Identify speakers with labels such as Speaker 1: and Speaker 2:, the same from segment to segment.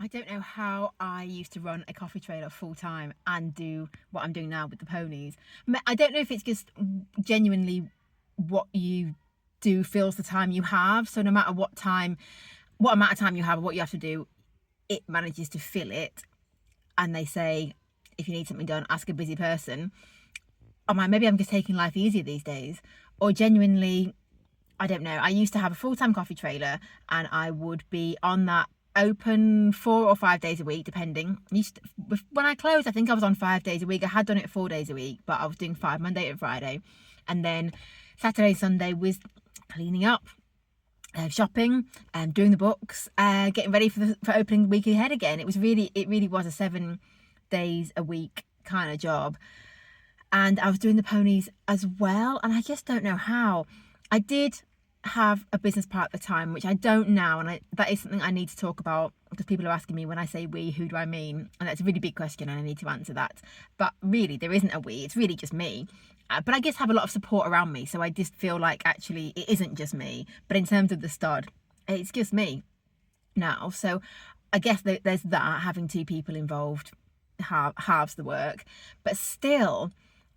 Speaker 1: I don't know how I used to run a coffee trailer full time and do what I'm doing now with the ponies. I don't know if it's just genuinely what you do fills the time you have. So no matter what amount of time you have, what you have to do, it manages to fill it. And they say, if you need something done, ask a busy person. Maybe I'm just taking life easier these days, or genuinely, I don't know. I used to have a full-time coffee trailer and I would be on that open 4 or 5 days a week, depending. When I closed, I think I was on 5 days a week. I had done it 4 days a week, but I was doing 5 Monday to Friday. And then Saturday, Sunday was cleaning up, shopping, doing the books, getting ready for opening the week ahead again. It really was a 7 days a week kind of job. And I was doing the ponies as well. And I just don't know how. I did have a business part at the time, which I don't now, and that is something I need to talk about, because people are asking me, when I say we, who do I mean? And that's a really big question and I need to answer that. But really, there isn't a we, it's really just me. But I guess have a lot of support around me, so I just feel like actually it isn't just me. But in terms of the stud, it's just me now. So I guess there's that, having two people involved halves the work, but still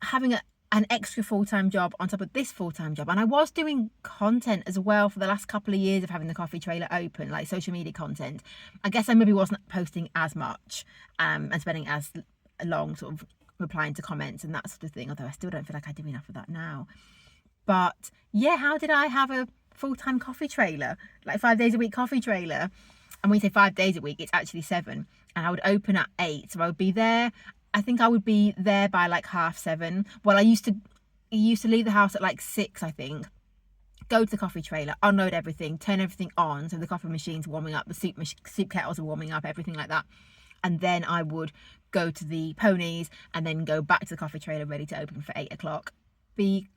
Speaker 1: having an extra full-time job on top of this full-time job. And I was doing content as well for the last couple of years of having the coffee trailer open, like social media content. I guess I maybe wasn't posting as much and spending as long sort of replying to comments and that sort of thing, although I still don't feel like I do enough of that now. But yeah, how did I have a full-time coffee trailer, like 5 days a week coffee trailer? And when we say 5 days a week, it's actually 7. And I would open at 8, so I would be there. I think I would be there by like 7:30. Well, I used to leave the house at like 6, I think. Go to the coffee trailer, unload everything, turn everything on, so the coffee machine's warming up, the soup kettles are warming up, everything like that. And then I would go to the ponies and then go back to the coffee trailer ready to open for 8 o'clock.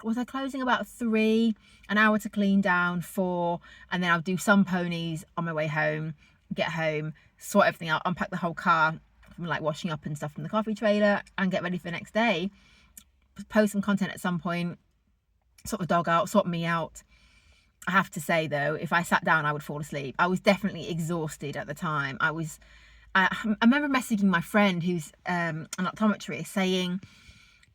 Speaker 1: Was I closing about 3? An hour to clean down, 4, and then I'll do some ponies on my way home, get home, sort everything out, unpack the whole car from like washing up and stuff from the coffee trailer, and get ready for the next day. Post some content at some point, sort the dog out, sort me out. I have to say though, if I sat down, I would fall asleep. I was definitely exhausted at the time. I remember messaging my friend who's an optometrist, saying,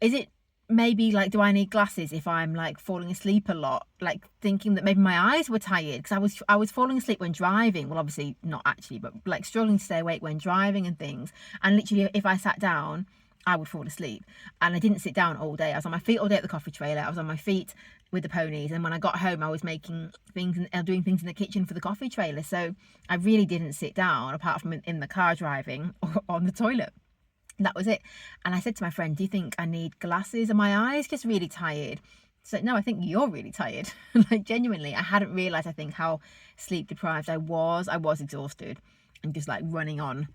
Speaker 1: is it maybe like, do I need glasses if I'm like falling asleep a lot? Like thinking that maybe my eyes were tired, because I was falling asleep when driving. Well, obviously not actually, but like struggling to stay awake when driving and things. And literally, if I sat down, I would fall asleep. And I didn't sit down all day. I was on my feet all day at the coffee trailer. I was on my feet with the ponies. And when I got home, I was making things and doing things in the kitchen for the coffee trailer. So I really didn't sit down, apart from in the car driving or on the toilet. That was it. And I said to my friend, do you think I need glasses? Are my eyes just really tired? So no, I think you're really tired. Like genuinely, I hadn't realised, I think, how sleep deprived I was. I was exhausted and just like running on.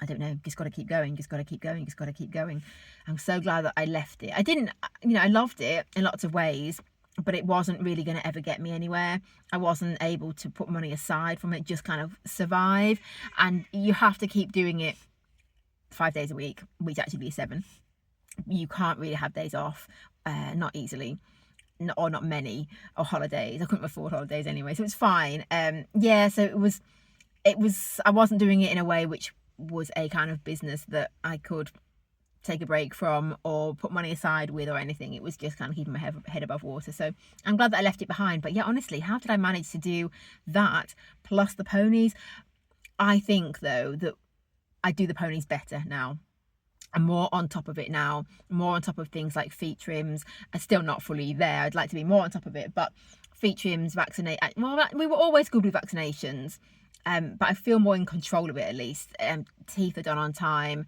Speaker 1: I don't know, just got to keep going, just got to keep going, just got to keep going. I'm so glad that I left it. I didn't, I loved it in lots of ways, but it wasn't really going to ever get me anywhere. I wasn't able to put money aside from it, just kind of survive. And you have to keep doing it 5 days a week, which actually be 7. You can't really have days off, not easily, or not many, or holidays. I couldn't afford holidays anyway, so it's fine. So it was. I wasn't doing it in a way which was a kind of business that I could take a break from or put money aside with or anything. It was just kind of keeping my head above water. So I'm glad that I left it behind. But yeah, honestly, how did I manage to do that plus the ponies? I think though that I do the ponies better now. I'm more on top of it now, more on top of things like feet trims. I'm still not fully there. I'd like to be more on top of it, but feet trims, vaccinate. Well, we were always good with vaccinations, but I feel more in control of it at least. Teeth are done on time.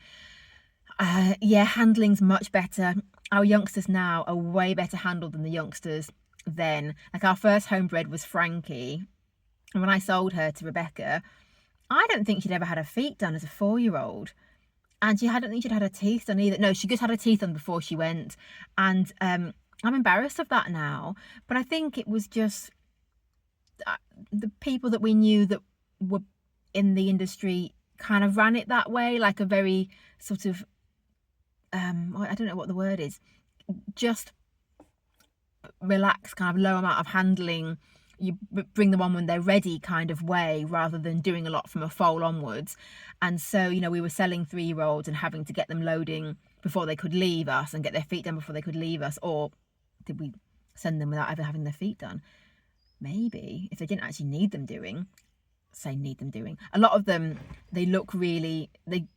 Speaker 1: Handling's much better. Our youngsters now are way better handled than the youngsters then. Like our first homebred was Frankie, and when I sold her to Rebecca, I don't think she'd ever had her feet done as a 4-year-old. And I don't think she'd had her teeth done either. No, she just had her teeth done before she went. And I'm embarrassed of that now. But I think it was just the people that we knew that were in the industry kind of ran it that way, like a very sort of, I don't know what the word is, just relaxed, kind of low amount of handling. you bring them on when they're ready kind of way, rather than doing a lot from a foal onwards. And so, you know, we were selling 3-year-olds and having to get them loading before they could leave us and get their feet done before they could leave us. Or did we send them without ever having their feet done? Maybe, if they didn't actually need them doing. A lot of them, they look really, they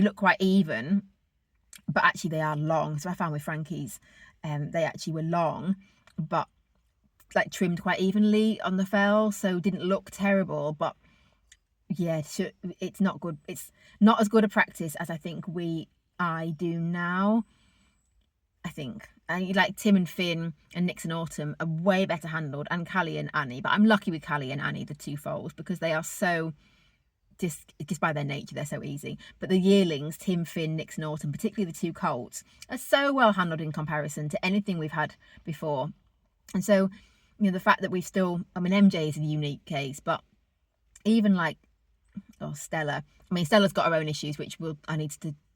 Speaker 1: look quite even, but actually they are long. So I found with Frankie's, they actually were long, but like trimmed quite evenly on the fell, so didn't look terrible. But yeah, it's not good. It's not as good a practice as I think I do now. I think, and like Tim and Finn and Nix and Autumn are way better handled, and Callie and Annie. But I'm lucky with Callie and Annie, the 2 foals, because they are so, just by their nature, they're so easy. But the yearlings, Tim, Finn, Nix and Autumn, particularly the 2 colts, are so well handled in comparison to anything we've had before. And so, you know, the fact that we've still, I mean, MJ is a unique case, but even like, Stella. I mean, Stella's got her own issues, which I need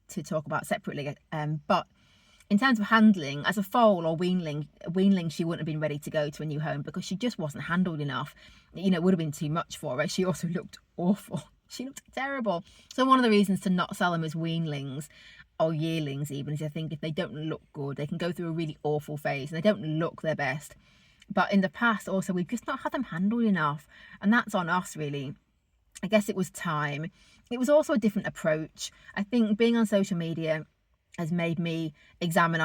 Speaker 1: to talk about separately. But in terms of handling, as a foal or weanling, she wouldn't have been ready to go to a new home because she just wasn't handled enough. You know, it would have been too much for her. She also looked awful. She looked terrible. So one of the reasons to not sell them as weanlings or yearlings even is, I think, if they don't look good, they can go through a really awful phase and they don't look their best. But in the past also, we've just not had them handled enough, and that's on us really. I guess it was time. It was also a different approach. I think being on social media has made me examine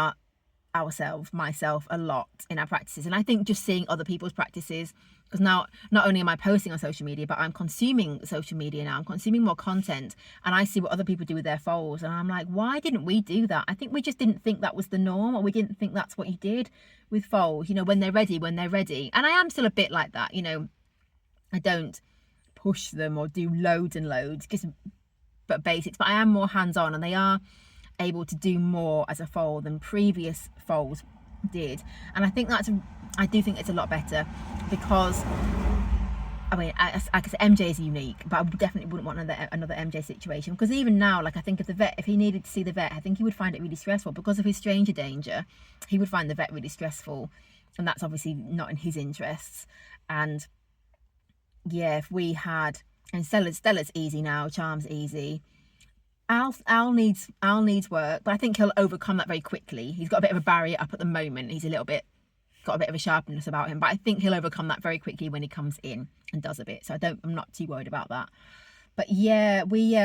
Speaker 1: myself a lot in our practices. And I think just seeing other people's practices, because now not only am I posting on social media, but I'm consuming social media now. I'm consuming more content, and I see what other people do with their foals, and I'm like, why didn't we do that? I think we just didn't think that was the norm, or we didn't think that's what you did with foals, you know, when they're ready. And I am still a bit like that, you know. I don't push them or do loads and loads, but basics. But I am more hands-on, and they are able to do more as a foal than previous foals did. And I think I do think it's a lot better, because I mean, I guess MJ is unique, but I definitely wouldn't want another MJ situation, because even now, like, I think if he needed to see the vet, I think he would find it really stressful because of his stranger danger. He would find the vet really stressful, and that's obviously not in his interests. And yeah, if we had, and Stella's easy now, Charm's easy. Al needs work, but I think he'll overcome that very quickly. He's got a bit of a barrier up at the moment. He's got a bit of a sharpness about him, but I think he'll overcome that very quickly when he comes in and does a bit. So I'm not too worried about that. But yeah, we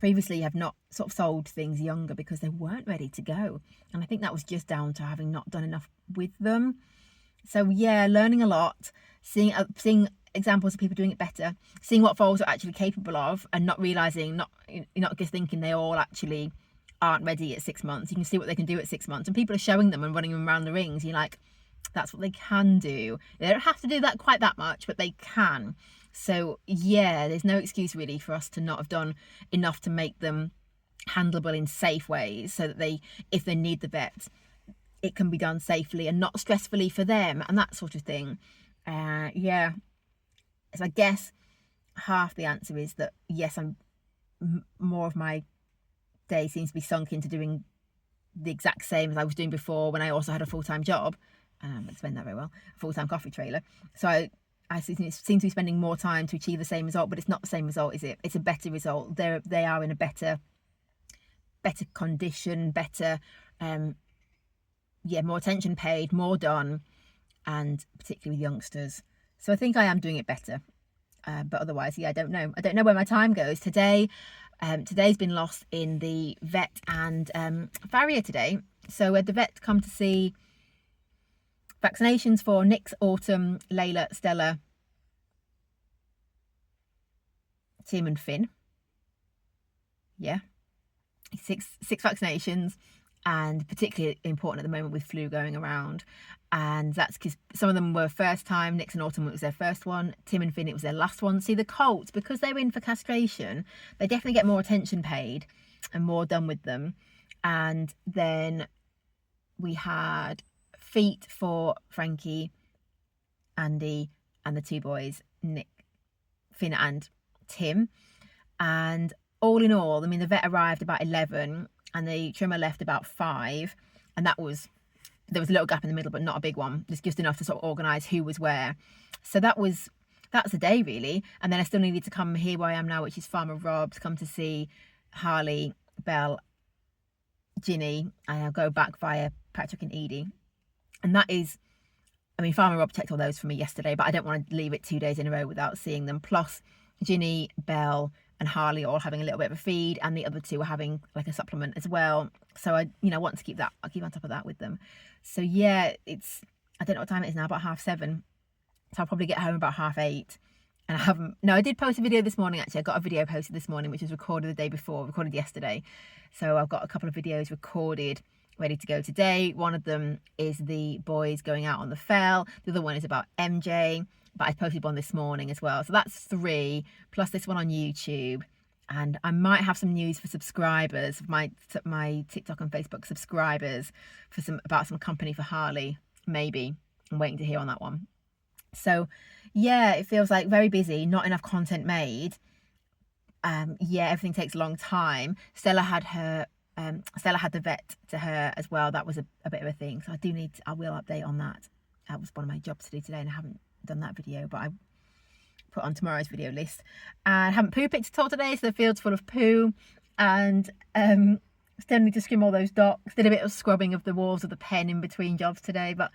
Speaker 1: previously have not sort of sold things younger because they weren't ready to go, and I think that was just down to having not done enough with them. So yeah, learning a lot, seeing examples of people doing it better, seeing what foals are actually capable of, and not realizing, not just thinking they all actually aren't ready at 6 months. You can see what they can do at 6 months, and people are showing them and running them around the rings. You're like, that's what they can do. They don't have to do that quite that much, but they can. So yeah, there's no excuse really for us to not have done enough to make them handleable in safe ways, so that if they need the vet, it can be done safely and not stressfully for them, and that sort of thing. Yeah. So I guess half the answer is that yes, more of my day seems to be sunk into doing the exact same as I was doing before, when I also had a full-time job. I don't explain that very well. A full-time coffee trailer. So I seem to be spending more time to achieve the same result, but it's not the same result, is it? It's a better result. They are in a better condition, better, more attention paid, more done, and particularly with youngsters. So I think I am doing it better. But otherwise, I don't know. I don't know where my time goes. Today's been lost in the vet and farrier today. So we had the vet come to see vaccinations for Nix, Autumn, Layla, Stella, Tim and Finn. Yeah. Six vaccinations, and particularly important at the moment with flu going around. And that's because some of them were first time. Nix and Autumn, it was their first one. Tim and Finn, it was their last one. See, the colts, because they're in for castration, they definitely get more attention paid and more done with them. And then we had feet for Frankie, Andy, and the 2 boys, Nick, Finn and Tim. And all in all, I mean, the vet arrived about 11 and the trimmer left about 5, and there was a little gap in the middle, but not a big one. Just enough to sort of organise who was where. So that's a day really. And then I still needed to come here where I am now, which is Farmer Rob's, come to see Harley, Belle, Ginny, and I'll go back via Patrick and Edie. And that is, I mean, Farmer Rob checked all those for me yesterday, but I don't want to leave it 2 days in a row without seeing them. Plus Ginny, Belle and Harley all having a little bit of a feed, and the other two are having like a supplement as well. So I want to keep that, I'll keep on top of that with them. So yeah, I don't know what time it is now, about 7:30. So I'll probably get home about 8:30. And I did post a video this morning actually. I got a video posted this morning, which was recorded the day before, recorded yesterday. So I've got a couple of videos recorded, ready to go today. One of them is the boys going out on the fell. The other one is about MJ, but I posted one this morning as well. So that's 3, plus this one on YouTube. And I might have some news for subscribers, my TikTok and Facebook subscribers, about some company for Harley, maybe. I'm waiting to hear on that one. So yeah, it feels like very busy, not enough content made. Yeah, everything takes a long time. Stella had the vet to her as well. That was a bit of a thing. So I will update on that. That was one of my jobs to do today, and I haven't done that video, but I put on tomorrow's video list. And I haven't poo picked at all today, so the field's full of poo. And still need to skim all those docks. Did a bit of scrubbing of the walls of the pen in between jobs today, but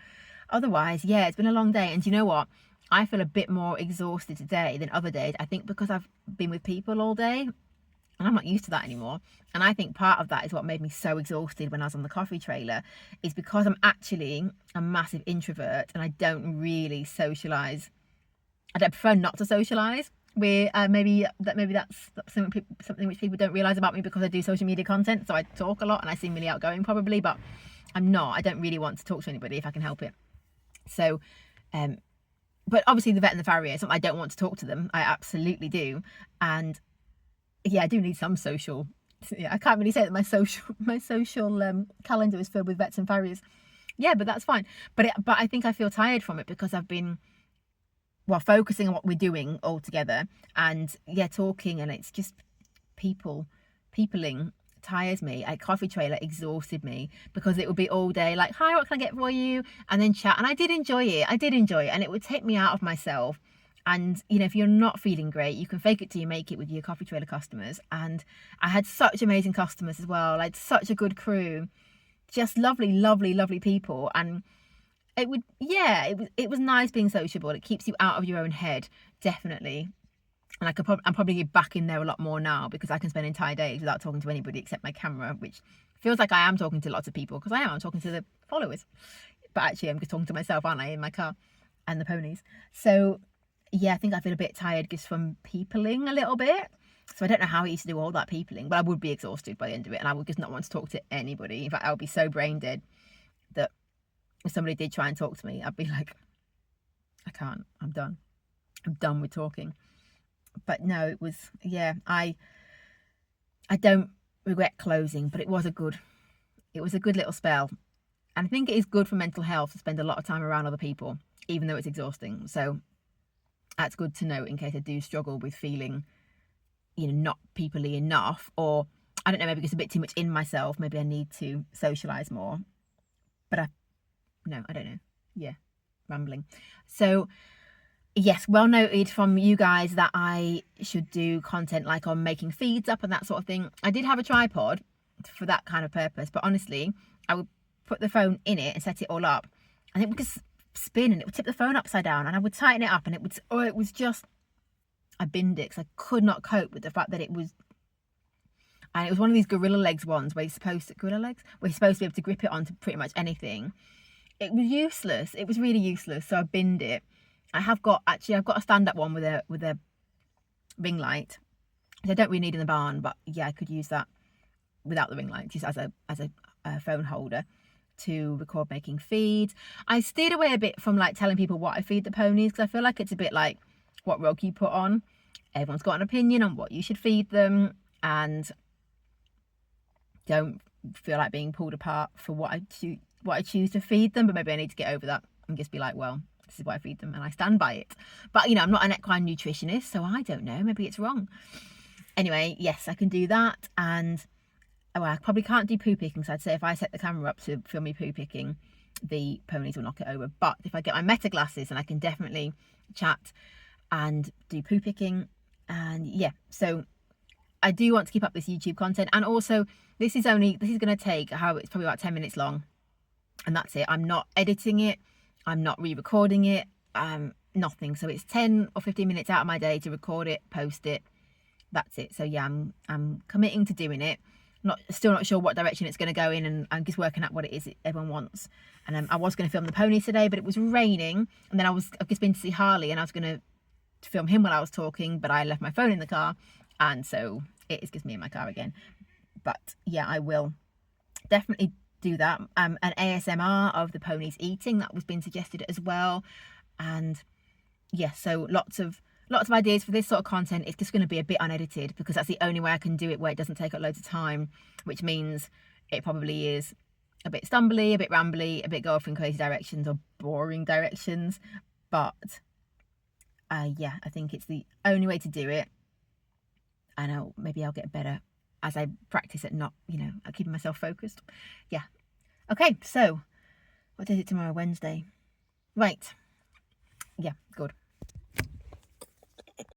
Speaker 1: otherwise, yeah, it's been a long day. And you know what? I feel a bit more exhausted today than other days. I think because I've been with people all day and I'm not used to that anymore. And I think part of that is what made me so exhausted when I was on the coffee trailer, is because I'm actually a massive introvert and I don't really socialise. I don't prefer not to socialise. Maybe that's something which people don't realise about me, because I do social media content. So I talk a lot and I seem really outgoing probably, but I'm not. I don't really want to talk to anybody if I can help it. So, but obviously the vet and the farrier, something I don't want to talk to them. I absolutely do. And yeah, I do need some social. Yeah, I can't really say that my social calendar is filled with vets and farriers. Yeah, but that's fine. But I think I feel tired from it because I've been, focusing on what we're doing all together, and yeah, talking, and it's just peopling tires me. A coffee trailer exhausted me because it would be all day like, hi, what can I get for you, and then chat. And I did enjoy it, and it would take me out of myself. And if you're not feeling great, you can fake it till you make it with your coffee trailer customers. And I had such amazing customers as well, like such a good crew, just lovely people. And it was nice being sociable. It keeps you out of your own head, definitely. And I'm probably back in there a lot more now, because I can spend entire days without talking to anybody except my camera, which feels like I am talking to lots of people, because I'm talking to the followers. But actually I'm just talking to myself, aren't I, in my car and the ponies. So yeah, I think I feel a bit tired just from peopling a little bit. So I don't know how I used to do all that peopling, but I would be exhausted by the end of it, and I would just not want to talk to anybody. In fact, I would be so brain dead that if somebody did try and talk to me, I'd be like, I can't, I'm done with talking. But no, it was, yeah, I don't regret closing, but it was a good little spell. And I think it is good for mental health to spend a lot of time around other people, even though it's exhausting. So that's good to know in case I do struggle with feeling, not peoply enough, or I don't know, maybe it's a bit too much in myself. Maybe I need to socialise more. But I don't know. Yeah, rambling. So yes, well noted from you guys that I should do content like on making feeds up and that sort of thing. I did have a tripod for that kind of purpose, but honestly, I would put the phone in it and set it all up, and it would just spin and it would tip the phone upside down, and I would tighten it up, and I binned it because I could not cope with the fact that it was one of these gorilla legs ones where you're supposed to be able to grip it onto pretty much anything. It was useless. It was really useless. So I binned it. I've got a stand-up one with a ring light, which I don't really need in the barn, but yeah, I could use that without the ring light, just as a phone holder to record making feeds. I steered away a bit from like telling people what I feed the ponies, because I feel like it's a bit like what rug you put on. Everyone's got an opinion on what you should feed them, and don't feel like being pulled apart for what I choose to feed them. But maybe I need to get over that and just be like, well, this is what I feed them and I stand by it. But I'm not an equine nutritionist, so I don't know, maybe it's wrong. Anyway, yes, I can do that. And I probably can't do poo picking, so I'd say if I set the camera up to film me poo picking, the ponies will knock it over. But if I get my Meta glasses, then I can definitely chat and do poo picking. And yeah, so I do want to keep up this YouTube content. And also this is going to take it's probably about 10 minutes long, and that's it. I'm not editing it, I'm not re-recording it, nothing. So it's 10 or 15 minutes out of my day to record it, post it. That's it. So yeah, I'm committing to doing it. Still not sure what direction it's going to go in, and I'm just working out what it is everyone wants. And I was going to film the ponies today, but it was raining, and then I've just been to see Harley, and I was going to film him while I was talking, but I left my phone in the car, and so it is just me in my car again. But yeah, I will definitely do that. An ASMR of the ponies eating, that was been suggested as well. And yeah, so lots of ideas for this sort of content. It's just going to be a bit unedited, because that's the only way I can do it where it doesn't take up loads of time, which means it probably is a bit stumbly, a bit rambly, a bit go off in crazy directions or boring directions. But yeah, I think it's the only way to do it. And maybe I'll get better as I practice at not, keeping myself focused. Yeah. Okay, so what is it tomorrow? Wednesday. Right. Yeah, good.